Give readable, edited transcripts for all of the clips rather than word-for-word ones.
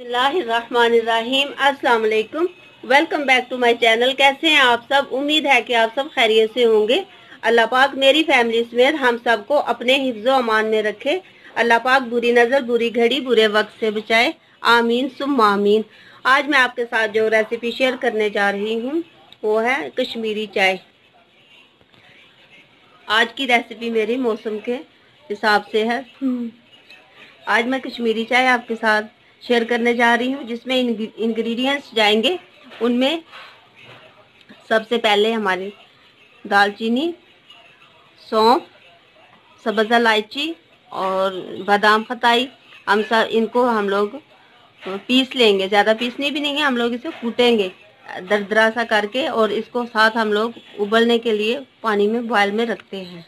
बिस्मिल्लाहिर्रहमानिर्रहीम। अस्सलाम वालेकुम। Welcome back to my channel. कैसे हैं आप सब? उम्मीद है कि आप सब खैरियत से होंगे। अल्लाह पाक मेरी फैमिली समेत हम सबको अपने हिफ्ज़ो अमान में रखे। अल्लाह पाक बुरी नज़र, बुरी घड़ी, बुरे वक्त से बचाए। आमीन सुम्मा आमीन। आज मैं आपके साथ जो रेसिपी शेयर करने जा रही हूँ वो है कश्मीरी चाय। आज की रेसिपी मेरी मौसम के हिसाब से है। आज मैं कश्मीरी चाय आपके साथ शेयर करने जा रही हूँ, जिसमें इंग्रेडिएंट्स जाएंगे। उनमें सबसे पहले हमारी दालचीनी, सौंफ, सब्ज़ इलायची और बादाम खताई। इनको हम लोग पीस लेंगे। ज़्यादा पीसनी भी नहीं है, हम लोग इसे कूटेंगे दरदरा सा करके, और इसको साथ हम लोग उबलने के लिए पानी में बॉयल में रखते हैं।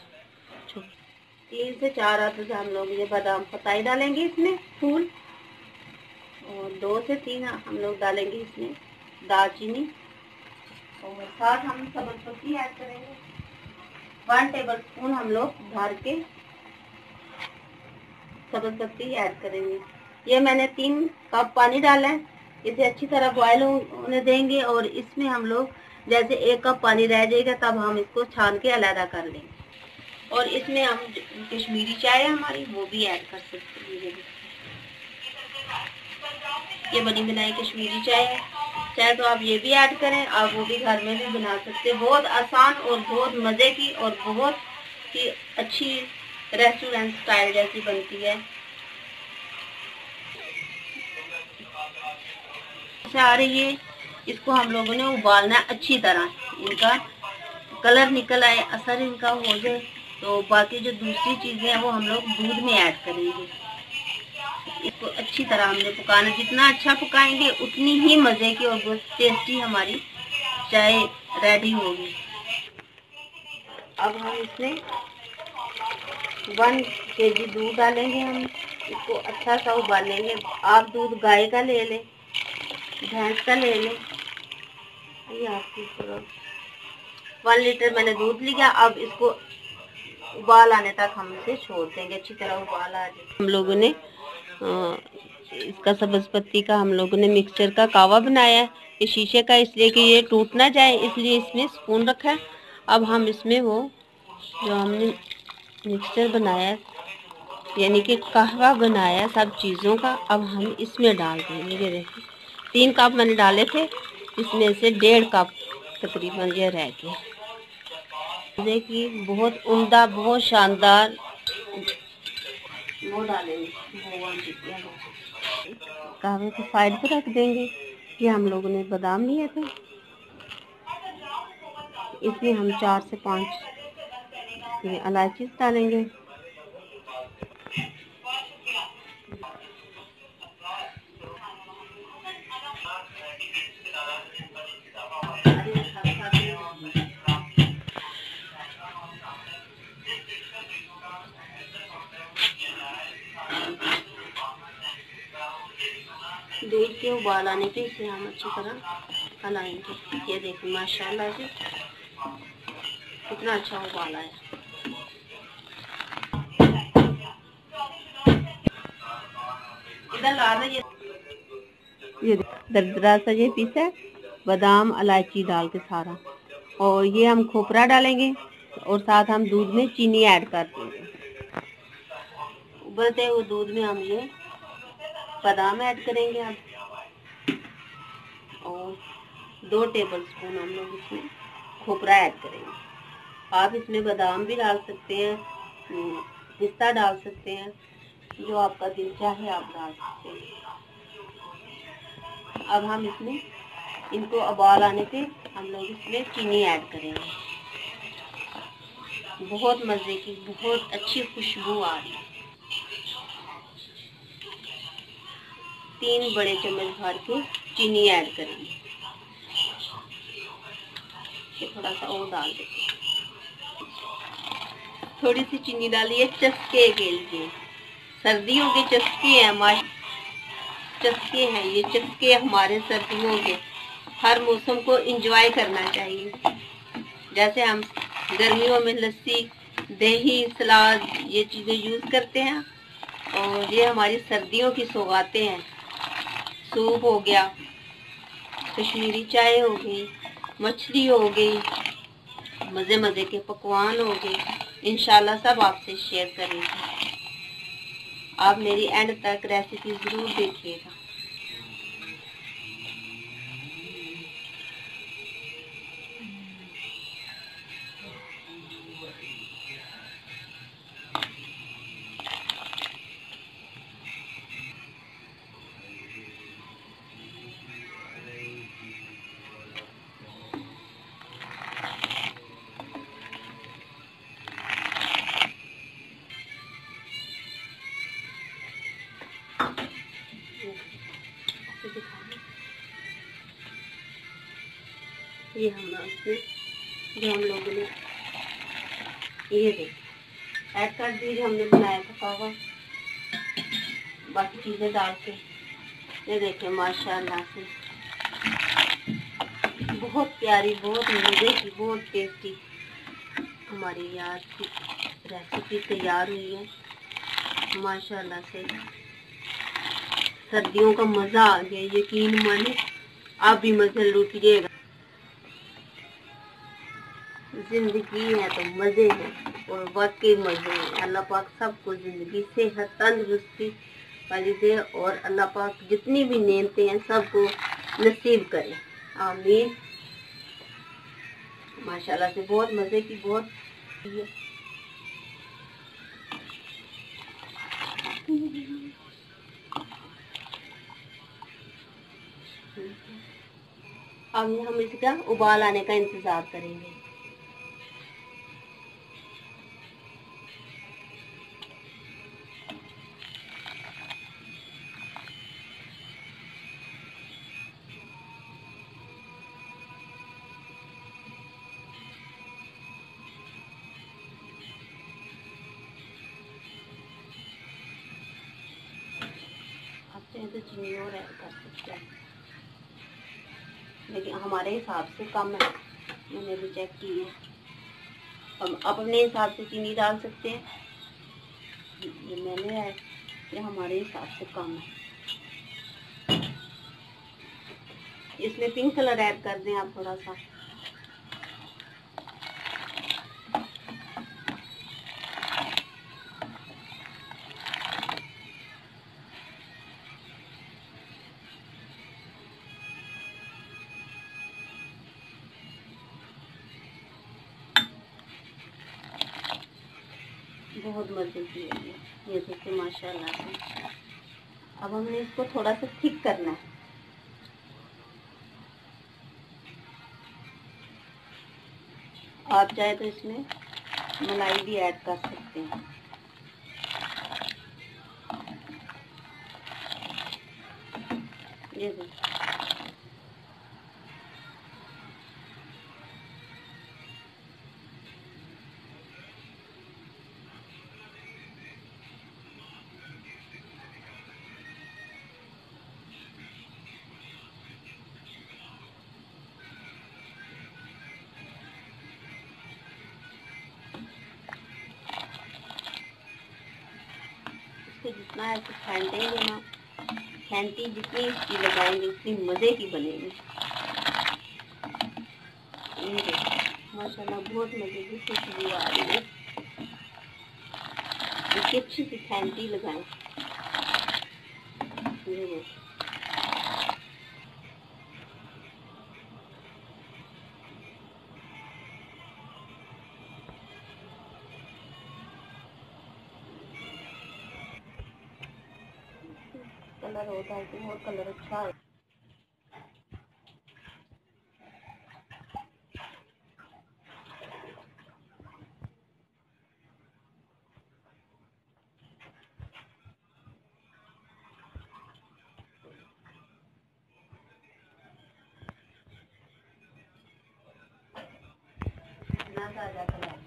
3 से 4 आते हम लोग ये बादाम खताई डालेंगे इसमें फूल, और 2 से 3 हम लोग डालेंगे इसमें दालचीनी, और साथ हम सब्ज़ पत्ती ऐड करेंगे। 1 टेबल स्पून हम लोग भर के सब्ज़ पत्ती ऐड करेंगे। ये मैंने 3 कप पानी डाला है। इसे अच्छी तरह बॉयल होने देंगे, और इसमें हम लोग जैसे 1 कप पानी रह जाएगा तब हम इसको छान के अलग कर लेंगे, और इसमें हम कश्मीरी चाय हमारी वो भी ऐड कर सकते हैं। ये बनी बनाई कश्मीरी चाय है। चाहे तो आप ये भी ऐड करें, आप वो भी घर में भी बना सकते हैं। बहुत आसान और बहुत मज़े की और बहुत ही अच्छी रेस्टोरेंट स्टाइल जैसी बनती है। आ रही है, इसको हम लोगों ने उबालना है अच्छी तरह। इनका कलर निकल आए, असर इनका हो जाए, तो बाकी जो दूसरी चीज़ें हैं वो हम लोग दूध में ऐड करेंगे। इसको अच्छी तरह हमने पकाना। जितना अच्छा पकाएंगे उतनी ही मज़े की और बहुत टेस्टी हमारी चाय रेडी होगी। अब हम इसमें 1 kg दूध डालेंगे। हम इसको अच्छा सा उबालेंगे। आप दूध गाय का ले लें, भैंस का ले लें। ये आपकी 1 लीटर मैंने दूध लिया। अब इसको उबाल आने तक हम इसे छोड़ देंगे। अच्छी तरह उबाल आ जाए। हम लोगों ने इसका सब्ज़ पत्ती का हम लोगों ने मिक्सचर का कावा बनाया है। ये शीशे का इसलिए कि ये टूट ना जाए, इसलिए इसमें स्पून रखा है। अब हम इसमें वो जो हमने मिक्सचर बनाया है, यानी कि कहवा बनाया सब चीज़ों का, अब हम इसमें डाल देंगे। ये देखिए 3 कप मैंने डाले थे, इसमें से 1.5 कप तकरीबन ये रह गए। देखिए बहुत उम्दा, बहुत शानदार वो डालेंगे। कहवे को साइड पे रख देंगे। ये हम लोगों ने बादाम लिए थे, इसमें हम 4 से 5 इलायची डालेंगे। दूध के उबाल आने पे इसे हम अच्छी तरह हलाएंगे। ये देखिए माशाल्लाह से कितना अच्छा उबाल आया। इधर ला रहे ये दरदरा सा ये पीस है बादाम इलायची डाल के सारा, और ये हम खोपरा डालेंगे, और साथ हम दूध में चीनी ऐड कर देंगे। उबलते हुए दूध में हम ये बादाम ऐड करेंगे अब, और 2 टेबल स्पून हम लोग इसमें खोपरा ऐड करेंगे। आप इसमें बादाम भी डाल सकते हैं, पिस्ता डाल सकते हैं, जो आपका दिल चाहे आप डाल सकते हैं। अब हम इसमें इनको उबाल आने पे हम लोग इसमें चीनी ऐड करेंगे। बहुत मज़े की, बहुत अच्छी खुशबू आ रही है। 3 बड़े चम्मच भर के चीनी ऐड करेंगे। ये थोड़ा सा और डाल देंगे। थोड़ी सी चीनी डालिए चस्के के लिए। सर्दियों के चस्के हैं हमारे, चस्के हैं ये, चस्के हमारे सर्दियों के। हर मौसम को एंजॉय करना चाहिए। जैसे हम गर्मियों में लस्सी, दही, सलाद ये चीज़ें यूज़ करते हैं, और ये हमारी सर्दियों की सौगातें हैं। सूप हो गया, कश्मीरी चाय हो गई, मछली हो गई, मज़े मज़े के पकवान हो गए। इंशाल्लाह सब आपसे शेयर करेंगे। आप मेरी एंड तक रेसिपी ज़रूर देखिएगा। ये हमारा उसमें जो हम लोगों ने ये देख ऐड कर दी, जो हमने बनाया था पावा, बाकी चीज़ें डाल के। ये देखें माशाल्लाह से बहुत प्यारी, बहुत मज़े की, बहुत टेस्टी हमारी आज की रेसिपी तैयार हुई है माशाल्लाह से। सर्दियों का मज़ा आ गया, यकीन माने आप भी मज़े लूटिएगा। ज़िंदगी है तो मज़े हैं और वाकई मज़े हैं। अल्लाह पाक सबको ज़िंदगी सेहत तंदुरुस्ती वाली दे और अल्लाह पाक जितनी भी नेमतें हैं सबको नसीब करे, आमीन। माशाल्लाह से बहुत मज़े की, बहुत अब हम इसका उबाल आने का इंतज़ार करेंगे। आप चाहें तो चीनी और ऐड कर सकते हैं, लेकिन हमारे हिसाब से कम है, मैंने भी चेक की है। अब आप अपने हिसाब से चीनी डाल सकते हैं। ये मैंने है कि हमारे हिसाब से कम है। इसमें पिंक कलर ऐड कर दें आप थोड़ा सा। बहुत मज़े की है ये देखिए माशाल्लाह से। अब हमने इसको थोड़ा सा थिक करना है। आप चाहे तो इसमें मलाई भी ऐड कर सकते हैं। ये देखिए इसको जितना ऐसे फेंटेंगे ना, फेंटी जितनी इसकी लगाएंगे उतनी मज़े की बनेगी। माशाल्लाह बहुत मज़े की खुशबू आ रही है। इसकी अच्छी सी फेंटी लगाएं। ये कलर होता है तो और कलर अच्छा है। इतना ताज़ा कलर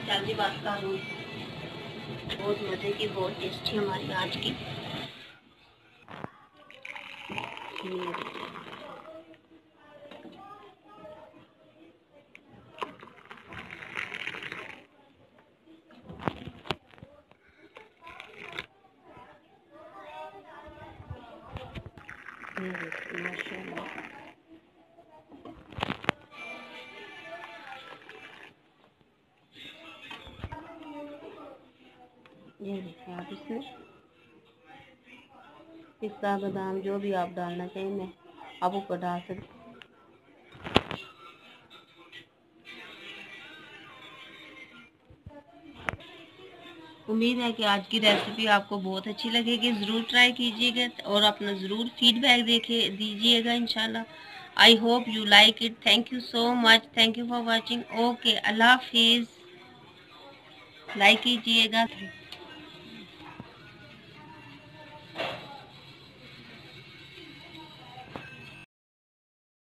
जल्दी बात कर लूँ। बहुत मज़े की, बहुत टेस्टी हमारी आज की। माशाल्लाह। ये देखिए आप इसमें पिस्ता बादाम जो भी आप डालना चाहिए मैं आप ऊपर डाल सकते। उम्मीद है कि आज की रेसिपी आपको बहुत अच्छी लगेगी। ज़रूर ट्राई कीजिएगा और अपना ज़रूर फीडबैक दीजिएगा इंशाल्लाह। I hope you like it. Thank you so much. Thank you for watching. Okay, अल्लाह हाफिज़। लाइक कीजिएगा।